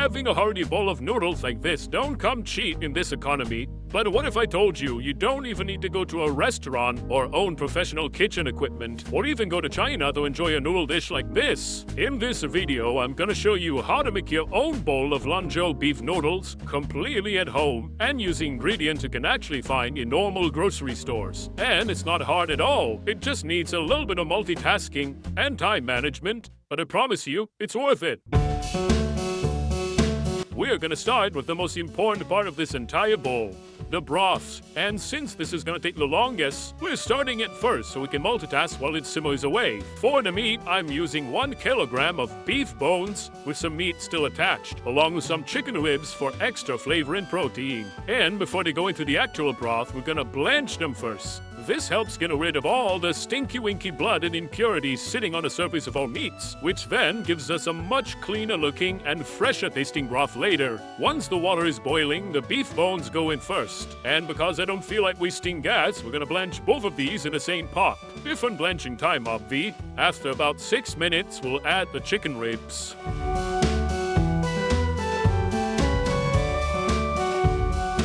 having a hearty bowl of noodles like this don't come cheap in this economy. But what if I told you you don't even need to go to a restaurant or own professional kitchen equipment, or even go to China to enjoy a noodle dish like this? In this video, I'm gonna show you how to make your own bowl of Lanzhou beef noodles completely at home and using ingredients you can actually find in normal grocery stores. And it's not hard at all. It just needs a little bit of multitasking and time management, but I promise you, it's worth it. We're gonna start with the most important part of this entire bowl, the broth. And since this is gonna take the longest, we're starting it first so we can multitask while it simmers away. For the meat, I'm using 1 kilogram of beef bones with some meat still attached, along with some chicken ribs for extra flavor and protein. And before they go into the actual broth, we're gonna blanch them first. This helps get rid of all the stinky-winky blood and impurities sitting on the surface of our meats, which then gives us a much cleaner looking and fresher tasting broth later. Once the water is boiling, the beef bones go in first. And because I don't feel like wasting gas, we're gonna blanch both of these in the same pot. Different blanching time, obvi. After about 6 minutes, we'll add the chicken ribs.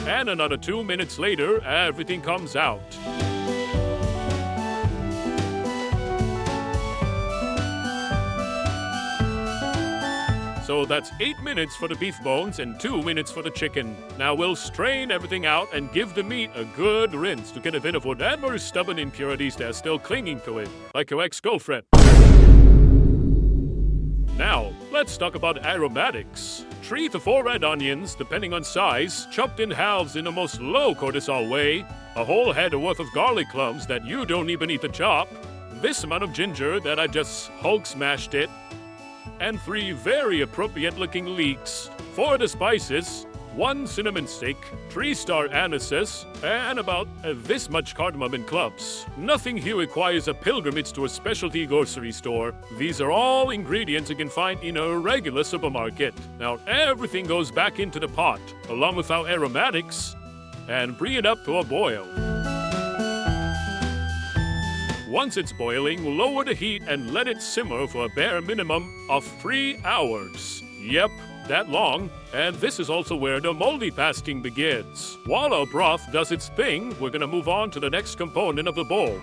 And another 2 minutes later, everything comes out. So that's 8 minutes for the beef bones and 2 minutes for the chicken. Now we'll strain everything out and give the meat a good rinse to get rid of whatever stubborn impurities that are still clinging to it, like your ex-girlfriend. Now, let's talk about aromatics. 3 to 4 red onions, depending on size, chopped in halves in the most low cortisol way, a whole head worth of garlic cloves that you don't even need to chop, this amount of ginger that I just Hulk smashed it, and 3 very appropriate looking leeks. For the spices, 1 cinnamon stick, 3 star anise, and about this much cardamom in clubs. Nothing here requires a pilgrimage to a specialty grocery store. These are all ingredients you can find in a regular supermarket. Now everything goes back into the pot, along with our aromatics, and bring it up to a boil. Once it's boiling, we'll lower the heat and let it simmer for a bare minimum of 3 hours. Yep, that long. And this is also where the multitasking begins. While our broth does its thing, we're gonna move on to the next component of the bowl.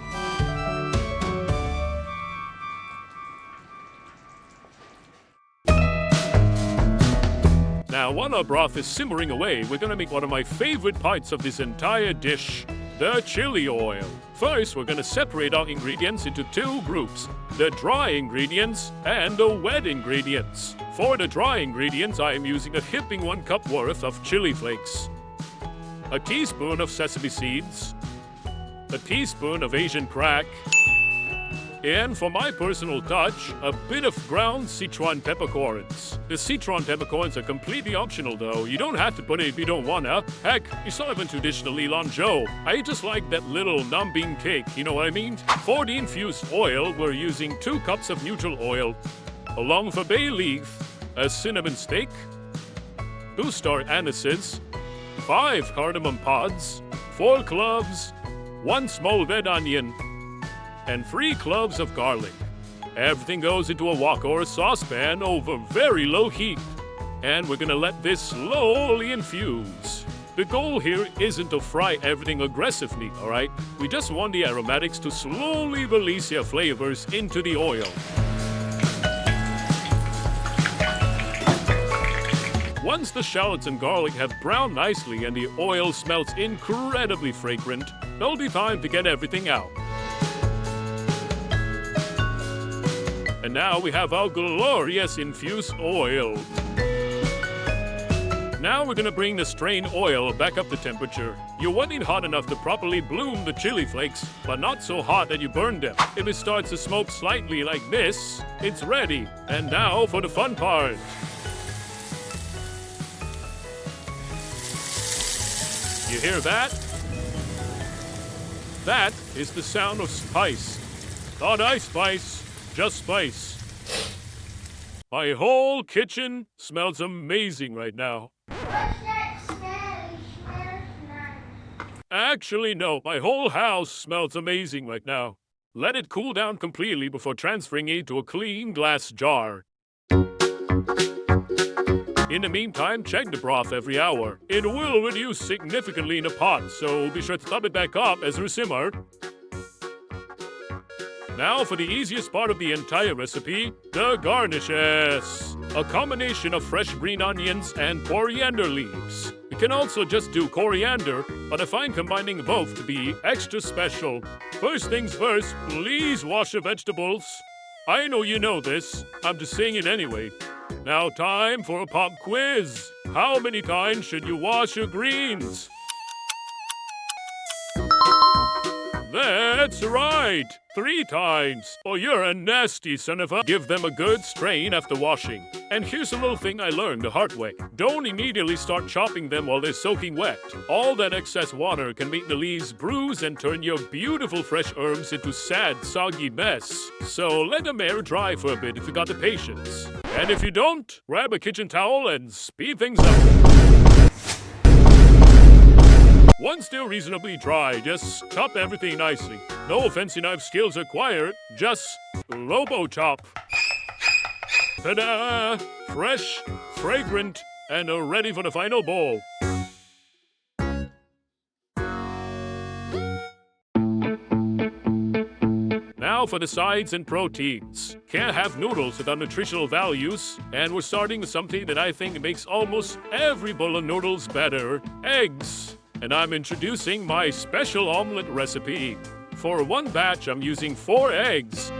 Now, while our broth is simmering away, we're gonna make one of my favorite parts of this entire dish, the chili oil. First, we're gonna separate our ingredients into 2 groups, the dry ingredients and the wet ingredients. For the dry ingredients, I am using a heaping 1 cup worth of chili flakes, a teaspoon of sesame seeds, a teaspoon of Asian crack, and for my personal touch, a bit of ground Sichuan peppercorns. The Sichuan peppercorns are completely optional though. You don't have to put it if you don't wanna. Heck, it's not even traditionally Lanzhou. I just like that little numbing cake, you know what I mean? For the infused oil, we're using 2 cups of neutral oil, along with a bay leaf, a cinnamon stick, 2 star anises, 5 cardamom pods, 4 cloves, 1 small red onion, and 3 cloves of garlic. Everything goes into a wok or a saucepan over very low heat. And we're gonna let this slowly infuse. The goal here isn't to fry everything aggressively, alright? We just want the aromatics to slowly release their flavors into the oil. Once the shallots and garlic have browned nicely and the oil smells incredibly fragrant, it'll be time to get everything out. And now we have our glorious infused oil. Now we're gonna bring the strained oil back up to temperature. You want it hot enough to properly bloom the chili flakes, but not so hot that you burn them. If it starts to smoke slightly like this, it's ready. And now for the fun part. You hear that? That is the sound of spice. Not ice spice. Just spice. My whole kitchen smells amazing right now. What's that smell? It smells nice. Actually, no. My whole house smells amazing right now. Let it cool down completely before transferring it to a clean glass jar. In the meantime, check the broth every hour. It will reduce significantly in the pot, so be sure to top it back up as we simmer. Now for the easiest part of the entire recipe, the garnishes. A combination of fresh green onions and coriander leaves. You can also just do coriander, but I find combining both to be extra special. First things first, please wash your vegetables. I know you know this, I'm just saying it anyway. Now time for a pop quiz. How many times should you wash your greens? That's right! 3 times. Oh, you're a nasty son of a... Give them a good strain after washing. And here's a little thing I learned the hard way. Don't immediately start chopping them while they're soaking wet. All that excess water can make the leaves bruise and turn your beautiful fresh herbs into sad, soggy mess. So let them air dry for a bit if you got the patience. And if you don't, grab a kitchen towel and speed things up. Once they're reasonably dry, just chop everything nicely. No fancy knife skills required, just robo-chop. Ta-da! Fresh, fragrant, and ready for the final bowl. Now for the sides and proteins. Can't have noodles without nutritional values, and we're starting with something that I think makes almost every bowl of noodles better: eggs. And I'm introducing my special omelette recipe. For one batch, I'm using 4 eggs,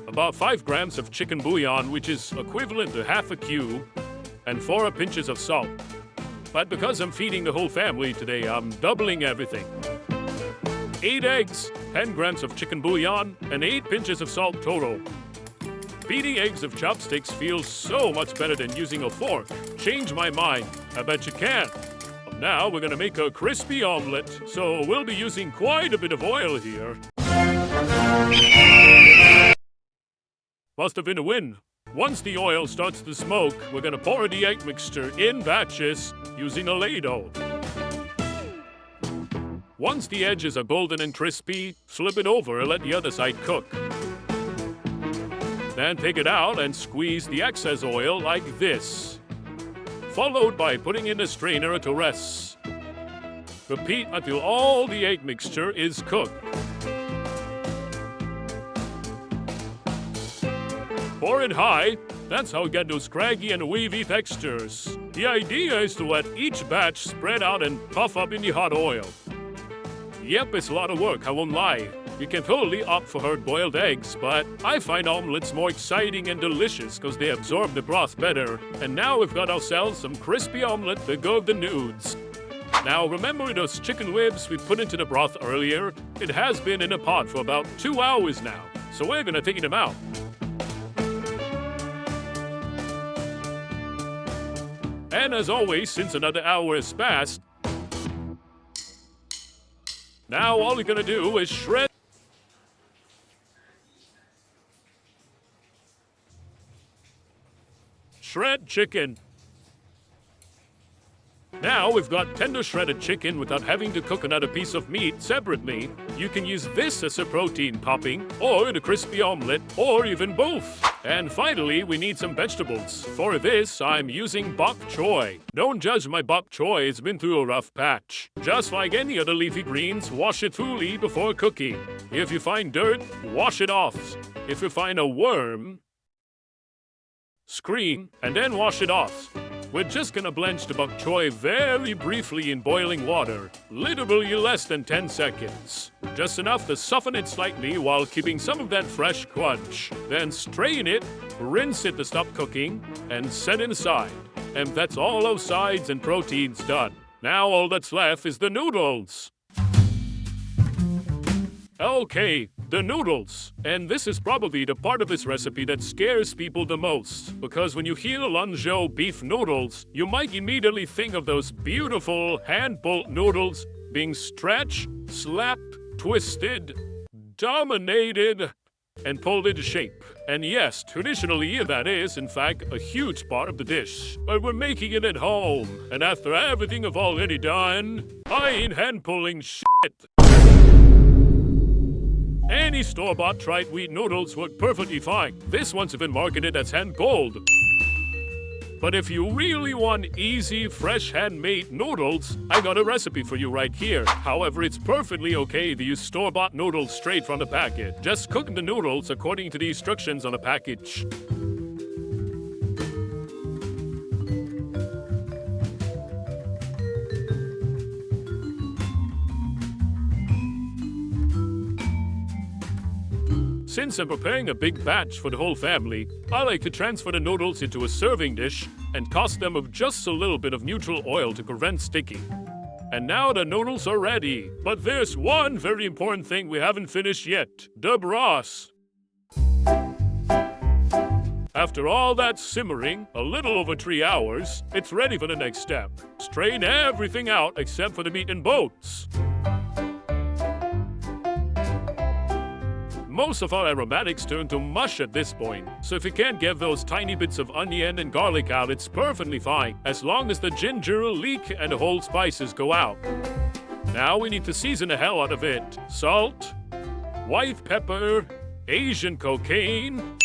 about 5 grams of chicken bouillon, which is equivalent to half a cube, and 4 pinches of salt. But because I'm feeding the whole family today, I'm doubling everything. 8 eggs, 10 grams of chicken bouillon, and 8 pinches of salt total. Beating eggs with chopsticks feels so much better than using a fork. Change my mind. I bet you can. Now we're gonna make a crispy omelette, so we'll be using quite a bit of oil here. Must have been a win. Once the oil starts to smoke, we're gonna pour the egg mixture in batches using a ladle. Once the edges are golden and crispy, flip it over and let the other side cook. Then take it out and squeeze the excess oil like this, followed by putting in a strainer to rest. Repeat until all the egg mixture is cooked. Pour it high. That's how you get those craggy and wavy textures. The idea is to let each batch spread out and puff up in the hot oil. Yep, it's a lot of work, I won't lie. You can totally opt for hard-boiled eggs, but I find omelettes more exciting and delicious because they absorb the broth better. And now we've got ourselves some crispy omelette to go with the nudes. Now remember those chicken ribs we put into the broth earlier? It has been in a pot for about 2 hours now, so we're gonna take them out. And as always, since another hour has passed, now all we're gonna do is shred chicken. Now we've got tender shredded chicken without having to cook another piece of meat separately. You can use this as a protein topping, or the crispy omelette, or even both. And finally, we need some vegetables. For this, I'm using bok choy. Don't judge my bok choy, it's been through a rough patch. Just like any other leafy greens, wash it thoroughly before cooking. If you find dirt, wash it off. If you find a worm, scream, and then wash it off. We're just gonna blanch the bok choy very briefly in boiling water, literally less than 10 seconds. Just enough to soften it slightly while keeping some of that fresh crunch. Then strain it, rinse it to stop cooking, and set it aside. And that's all those sides and proteins done. Now all that's left is the noodles. Okay, the noodles. And this is probably the part of this recipe that scares people the most. Because when you hear Lanzhou beef noodles, you might immediately think of those beautiful hand-pulled noodles being stretched, slapped, twisted, dominated, and pulled into shape. And yes, traditionally that is, in fact, a huge part of the dish. But we're making it at home. And after everything I've already done, I ain't hand-pulling shit. Any store-bought tried wheat noodles work perfectly fine. This one's been marketed as hand-pulled. But if you really want easy, fresh handmade noodles, I got a recipe for you right here. However, it's perfectly okay to use store-bought noodles straight from the packet. Just cook the noodles according to the instructions on the package. Since I'm preparing a big batch for the whole family, I like to transfer the noodles into a serving dish and toss them with just a little bit of neutral oil to prevent sticking. And now the noodles are ready. But there's one very important thing we haven't finished yet: the broth. After all that simmering, a little over 3 hours, it's ready for the next step. Strain everything out except for the meat and bones. Most of our aromatics turn to mush at this point, so if you can't get those tiny bits of onion and garlic out, it's perfectly fine, as long as the ginger, leek, and the whole spices go out. Now we need to season the hell out of it. Salt, white pepper, Asian cocaine,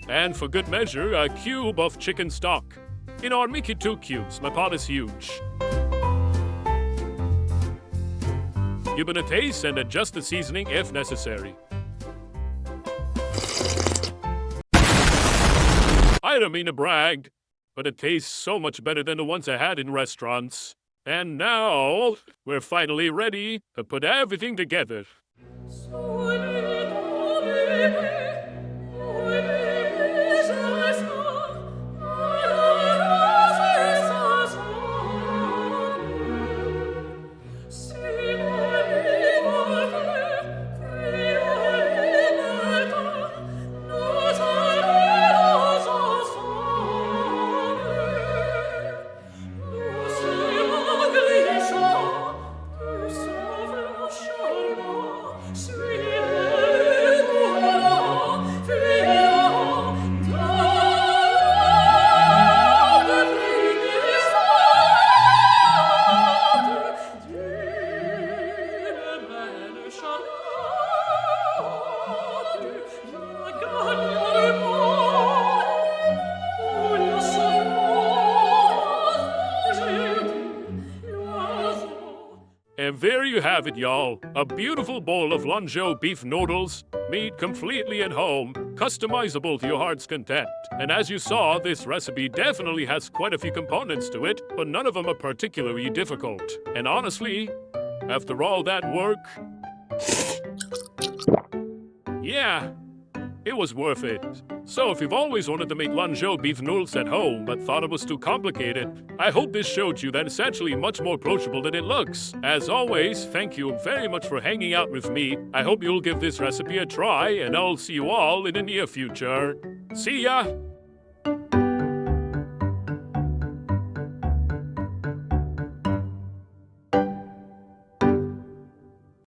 and for good measure, a cube of chicken stock. I'll make it 2 cubes, my pot is huge. Give it a taste and adjust the seasoning if necessary. I don't mean to brag, but it tastes so much better than the ones I had in restaurants. And now, we're finally ready to put everything together. And there you have it, y'all. A beautiful bowl of Lanzhou beef noodles, made completely at home, customizable to your heart's content. And as you saw, this recipe definitely has quite a few components to it, but none of them are particularly difficult. And honestly, after all that work, yeah, it was worth it. So if you've always wanted to make Lanzhou beef noodles at home but thought it was too complicated, I hope this showed you that it's actually much more approachable than it looks. As always, thank you very much for hanging out with me. I hope you'll give this recipe a try, and I'll see you all in the near future. See ya!